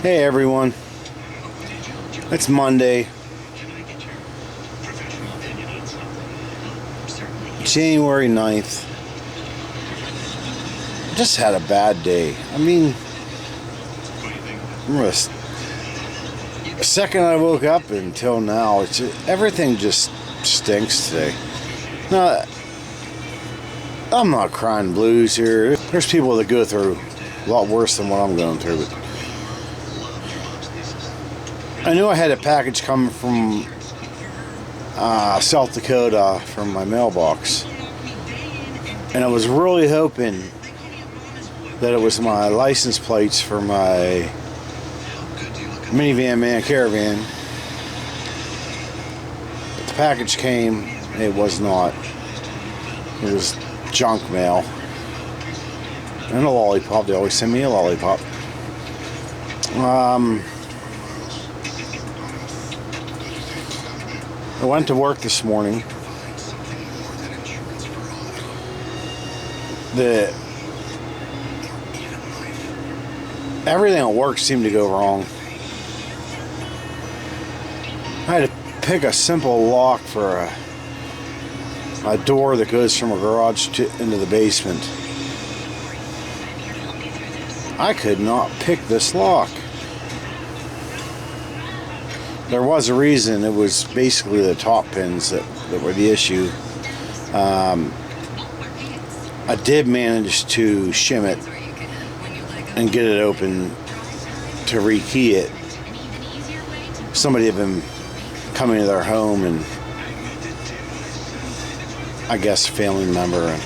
Hey everyone, it's Monday, January 9th. Just had a bad day. I mean, the second I woke up until now, everything just stinks today. Now, I'm not crying blues here. There's people that go through a lot worse than what I'm going through. But I knew I had a package coming from South Dakota from my mailbox, and I was really hoping that it was my license plates for my minivan, man, caravan. But the package came, and it was not. It was junk mail. And a lollipop. They always send me a lollipop. I went to work this morning. Everything at work seemed to go wrong. I had to pick a simple lock for a door that goes from a garage into the basement. I could not pick this lock. There was a reason. It was basically the top pins that were the issue. I did manage to shim it and get it open to rekey it. Somebody had been coming to their home, and I guess a family member, and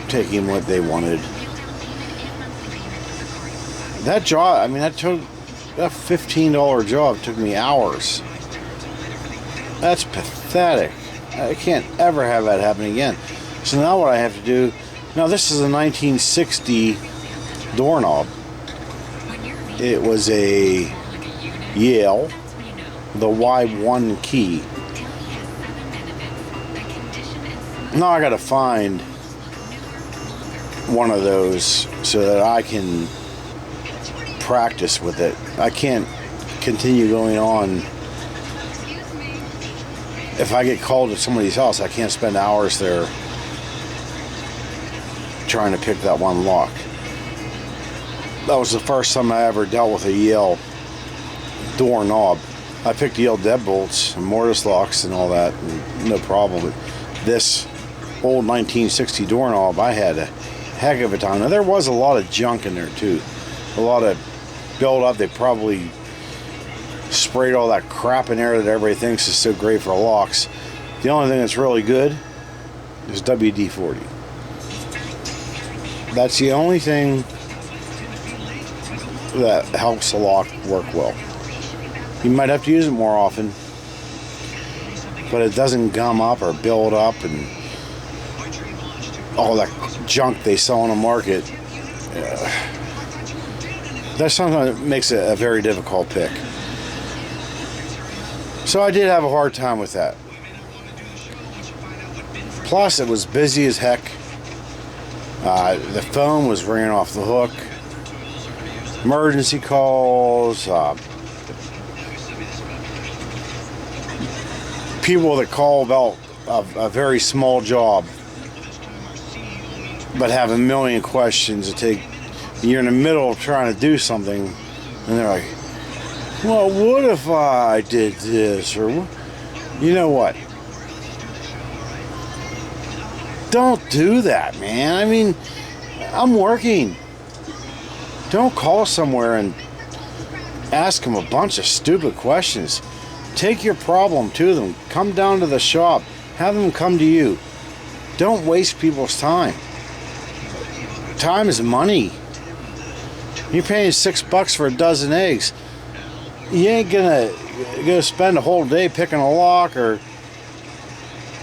taking what they wanted. That job, I mean, that $15 job took me hours. That's pathetic. I can't ever have that happen again. So now what I have to do, now this is a 1960 doorknob. It was a Yale, the Y1 key. Now I gotta find one of those so that I can practice with it. I can't continue going on. If I get called to somebody's house, I can't spend hours there trying to pick that one lock. That was the first time I ever dealt with a Yale doorknob. I picked Yale deadbolts and mortise locks and all that, and no problem. But this old 1960 doorknob, I had a heck of a time. Now there was a lot of junk in there too. A lot of build up. They probably sprayed all that crap in there that everybody thinks is so great for locks. The only thing that's really good is WD-40. That's the only thing that helps the lock work well. You might have to use it more often, but it doesn't gum up or build up and all that junk they sell on the market. That sometimes makes it a very difficult pick. So I did have a hard time with that. Plus, it was busy as heck. The phone was ringing off the hook. Emergency calls. People that call about a very small job but have a million questions to take. You're in the middle of trying to do something, and they're like, well, what if I did this? Or, you know what? Don't do that, man. I mean, I'm working. Don't call somewhere and ask them a bunch of stupid questions. Take your problem to them. Come down to the shop. Have them come to you. Don't waste people's time. Time is money. You're paying $6 for a dozen eggs. You ain't gonna spend a whole day picking a lock or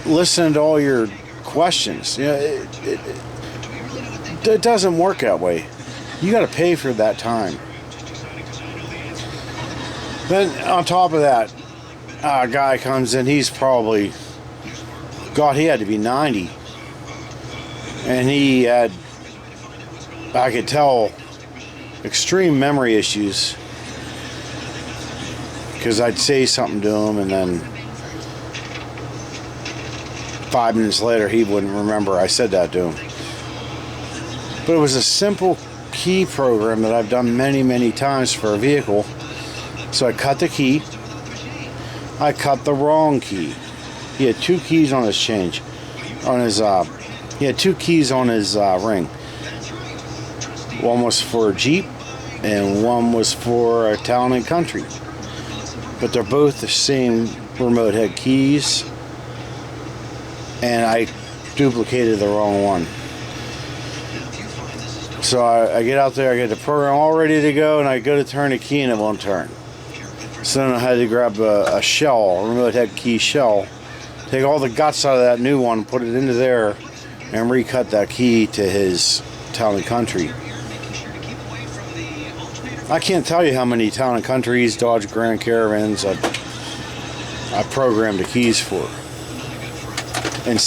listening to all your questions. You know, it doesn't work that way. You got to pay for that time. Then on top of that, a guy comes in. He's probably, God, he had to be 90, and he had, I could tell extreme memory issues because I'd say something to him and then 5 minutes later he wouldn't remember I said that to him. But it was a simple key program that I've done many, many times for a vehicle. So I cut the key. I cut the wrong key. He had 2 keys on his change. He had 2 keys on his ring. One was for a Jeep and one was for a Town and Country. But they're both the same remote head keys. And I duplicated the wrong one. So I get out there, I get the program all ready to go, and I go to turn the key and it won't turn. So then I had to grab a shell, a remote head key shell, take all the guts out of that new one, put it into there, and recut that key to his Town and Country. I can't tell you how many Town and Countries, Dodge Grand Caravans I programmed the keys for. In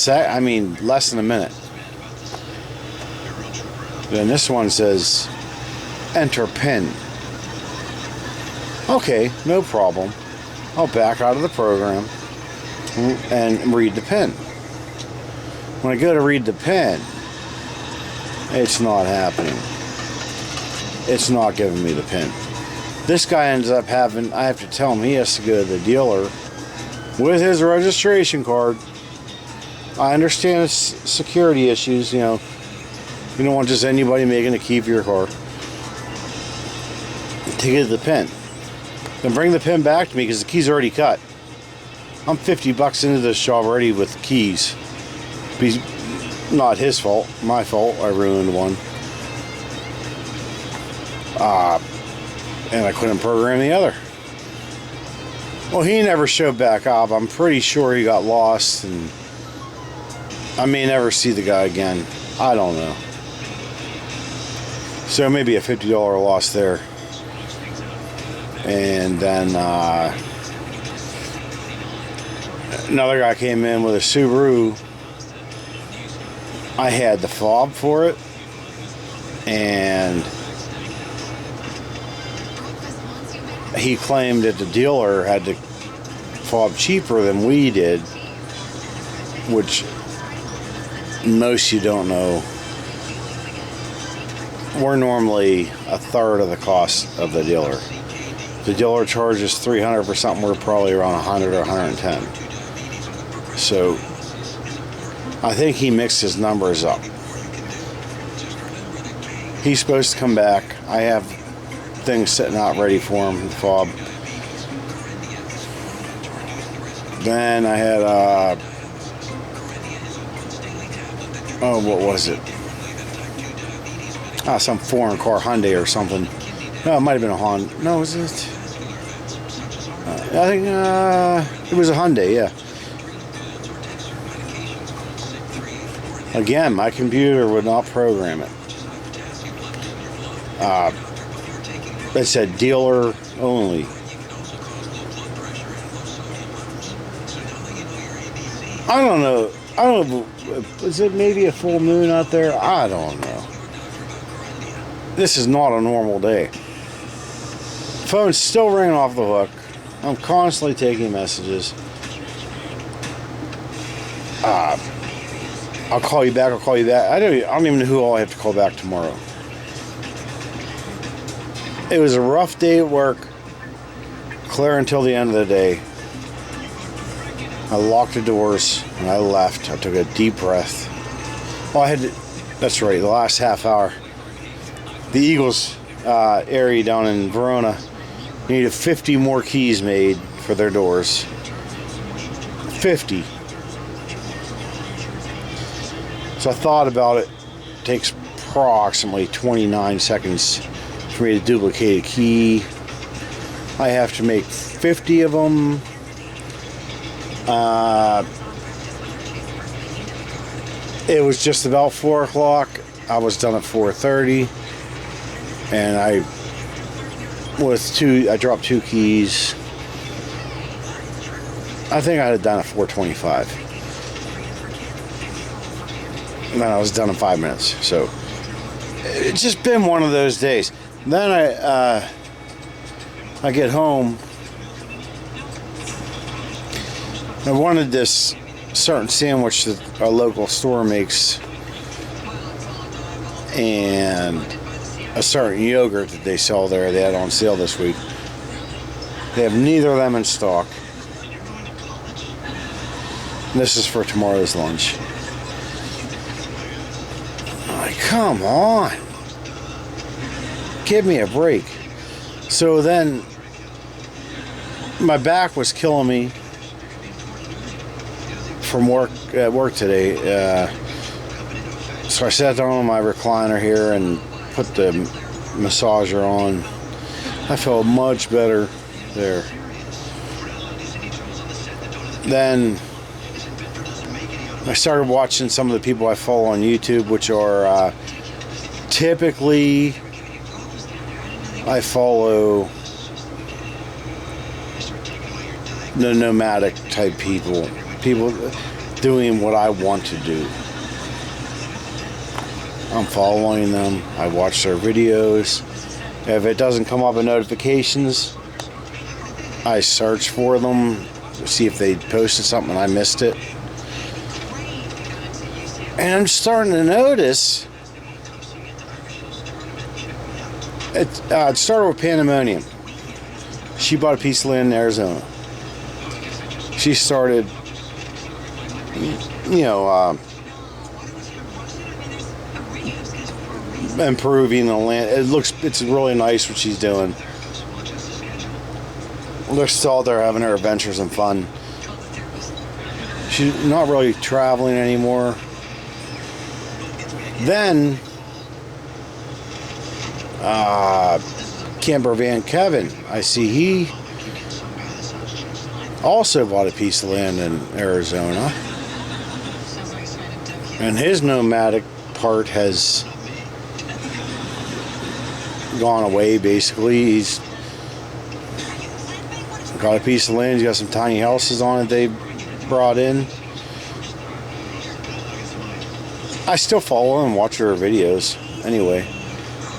less than a minute. Then this one says, enter PIN. Okay, no problem. I'll back out of the program and read the PIN. When I go to read the PIN, it's not happening. It's not giving me the PIN. This guy ends up I have to tell him he has to go to the dealer with his registration card. I understand it's security issues, you know. You don't want just anybody making a key for your car. To get the PIN. Then bring the PIN back to me because the key's already cut. I'm $50 into this job already with keys. Not his fault, my fault. I ruined one. And I couldn't program the other. Well, he never showed back up. I'm pretty sure he got lost, and I may never see the guy again. I don't know. So maybe a $50 loss there. And then another guy came in with a Subaru. I had the fob for it, and he claimed that the dealer had the fob cheaper than we did, which most you don't know. We're normally a third of the cost of the dealer. The dealer charges $300 for something, we're probably around $100 or $110. So I think he mixed his numbers up. He's supposed to come back. I have things sitting out ready for him, the fob. Then I had what was it? Some foreign car, Hyundai or something. No, it might have been a Honda. No, was it? I think it was a Hyundai, yeah. Again, my computer would not program it. It said dealer only. I don't know. Is it maybe a full moon out there? I don't know. This is not a normal day. Phone's still ringing off the hook. I'm constantly taking messages. I'll call you back. I don't even know who all I have to call back tomorrow. It was a rough day at work. Clear until the end of the day. I locked the doors and I left. I took a deep breath. That's right, the last half hour. The Eagles area down in Verona needed 50 more keys made for their doors. 50. So I thought about it. It takes approximately 29 seconds for me to duplicate a key. I have to make 50 of them. It was just about 4 o'clock. I was done at 4:30. And I dropped 2 keys. I think I had it done at 4:25. And then I was done in 5 minutes. So it's just been one of those days. Then I get home. I wanted this certain sandwich that our local store makes, and a certain yogurt that they sell there. They had on sale this week. They have neither of them in stock. And this is for tomorrow's lunch. Like, come on. Give me a break. So then my back was killing me from work today. So I sat down on my recliner here and put the massager on. I felt much better there. Then I started watching some of the people I follow on YouTube, which are typically I follow the nomadic type people doing what I want to do. I'm following them. I watch their videos. If it doesn't come up in notifications, I search for them to see if they posted something and I missed it. And I'm starting to notice it started with Pandemonium. She bought a piece of land in Arizona. She started, improving the land. It's really nice what she's doing. They're still out there having her adventures and fun. She's not really traveling anymore. Then Camper Van Kevin, I see he also bought a piece of land in Arizona, and his nomadic part has gone away. Basically, he's got a piece of land. He's got some tiny houses on it they brought in. I still follow and watch their videos anyway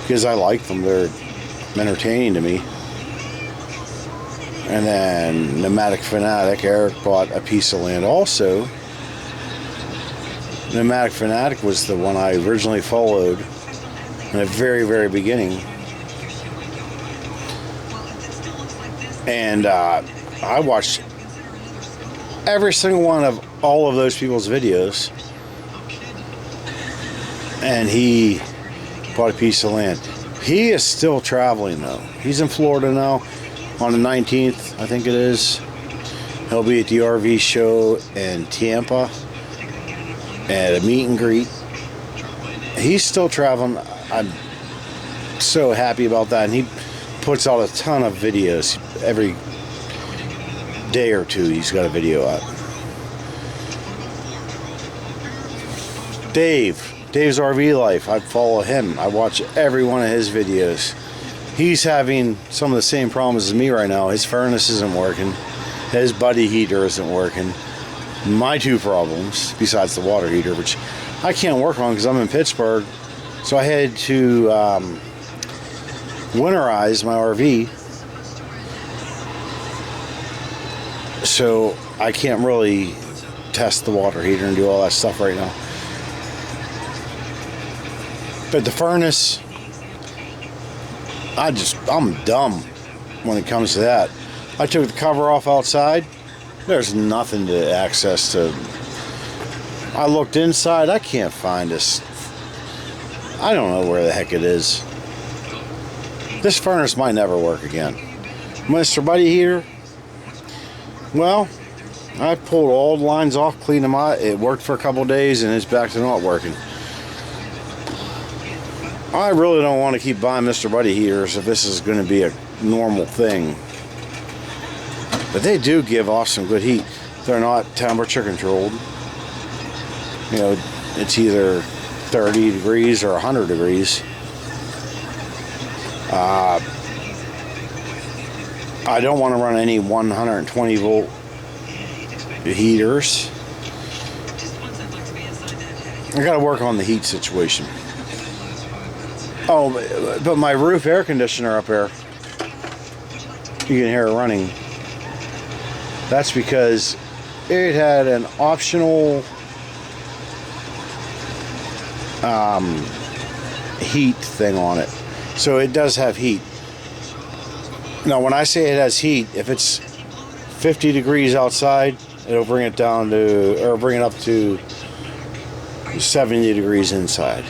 because I like them. They're entertaining to me. And then Nomadic Fanatic, Eric bought a piece of land also. Nomadic Fanatic was the one I originally followed in the very, very beginning. And I watched every single one of all of those people's videos. And he bought a piece of land. He is still traveling though. He's in Florida now on the 19th, I think it is. He'll be at the RV show in Tampa at a meet and greet. He's still traveling. I'm so happy about that. And he puts out a ton of videos. Every day or two he's got a video out. Dave's RV Life, I follow him. I watch every one of his videos. He's having some of the same problems as me right now. His furnace isn't working. His buddy heater isn't working. My two problems, besides the water heater, which I can't work on because I'm in Pittsburgh. So I had to winterize my RV. So I can't really test the water heater and do all that stuff right now. But the furnace, I'm dumb when it comes to that. I took the cover off outside. There's nothing to access to. I looked inside. I can't find this. I don't know where the heck it is. This furnace might never work again. Mr. Buddy Heater, well, I pulled all the lines off, cleaned them out. It worked for a couple days and it's back to not working. I really don't want to keep buying Mr. Buddy heaters if this is going to be a normal thing. But they do give off some good heat. They're not temperature controlled. You know, it's either 30 degrees or 100 degrees. I don't want to run any 120 volt heaters. I got to work on the heat situation. Oh, but my roof air conditioner up there, you can hear it running. That's because it had an optional heat thing on it. So it does have heat. Now, when I say it has heat, if it's 50 degrees outside, it'll bring it down to, or bring it up to 70 degrees inside.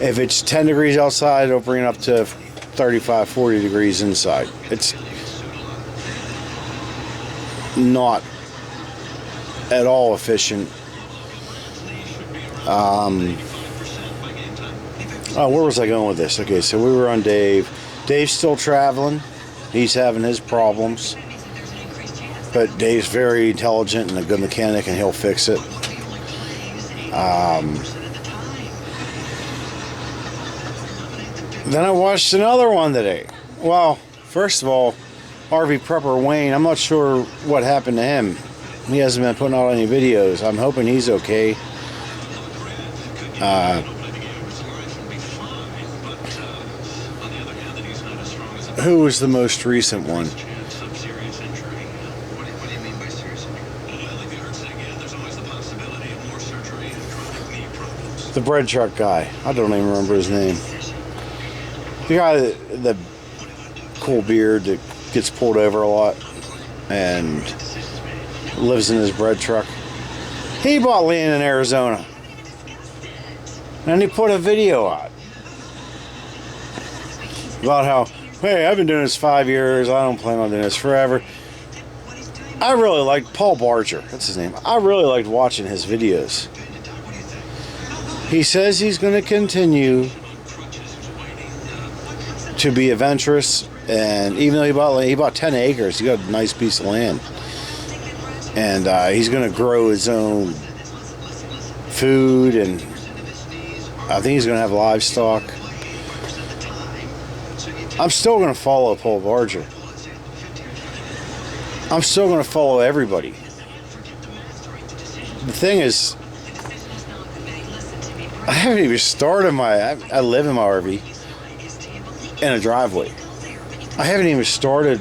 If it's 10 degrees outside, it'll bring it up to 35, 40 degrees inside. It's not at all efficient. Oh, where was I going with this? Okay, so we were on Dave. Dave's still traveling. He's having his problems. But Dave's very intelligent and a good mechanic, and he'll fix it. Then I watched another one today. Well, first of all, RV Prepper Wayne, I'm not sure what happened to him. He hasn't been putting out any videos. I'm hoping he's okay. Who was the most recent one? The bread truck guy. I don't even remember his name. The guy, the cool beard that gets pulled over a lot and lives in his bread truck. He bought land in Arizona. And he put a video out about how, hey, I've been doing this 5 years. I don't plan on doing this forever. I really liked Paul Barger. That's his name. I really liked watching his videos. He says he's going to continue to be adventurous, and even though he bought 10 acres, he got a nice piece of land, and he's going to grow his own food, and I think he's going to have livestock. I'm still going to follow Paul Barger. I'm still going to follow everybody. The thing is, I haven't even started I live in my RV in a driveway. I haven't even started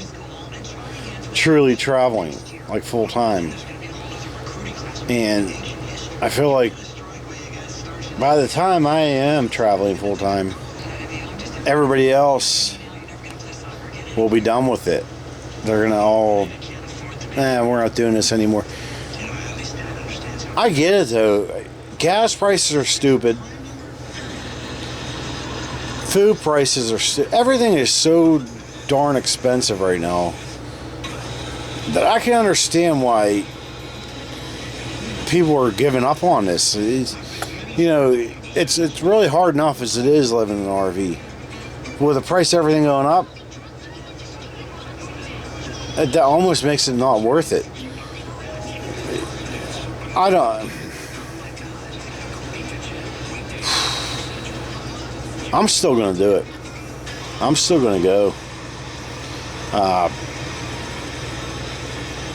truly traveling, like full time. And I feel like by the time I am traveling full time, everybody else will be done with it. They're gonna all, we're not doing this anymore. I get it though. Gas prices are stupid. Food prices are everything is so darn expensive right now that I can understand why people are giving up on this. It's really hard enough as it is living in an RV. With the price of everything going up, that almost makes it not worth it. I'm still going to do it. I'm still going to go. I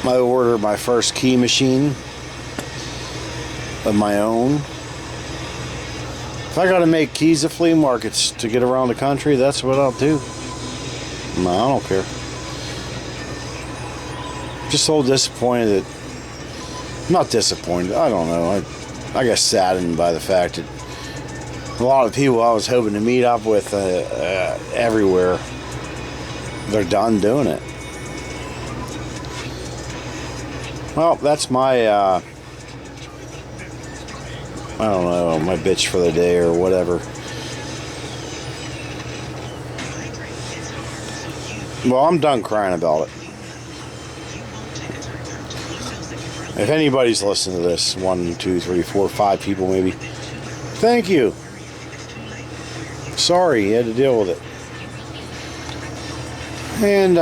ordered my first key machine of my own. If I got to make keys at flea markets to get around the country, that's what I'll do. No, I don't care. Just so disappointed not disappointed, I don't know. I got saddened by the fact that a lot of people I was hoping to meet up with everywhere, they're done doing it. Well, that's my, I don't know, my bitch for the day or whatever. Well, I'm done crying about it. If anybody's listening to this, 1, 2, 3, 4, 5 people maybe, thank you. Sorry you had to deal with it. And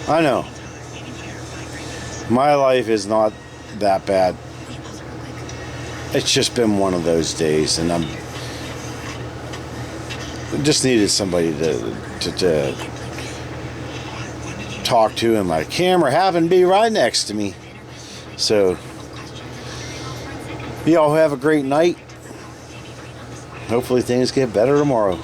I know my life is not that bad. It's just been one of those days, and I just needed somebody to talk to, and my camera happened to be right next to me. So, y'all have a great night. Hopefully things get better tomorrow.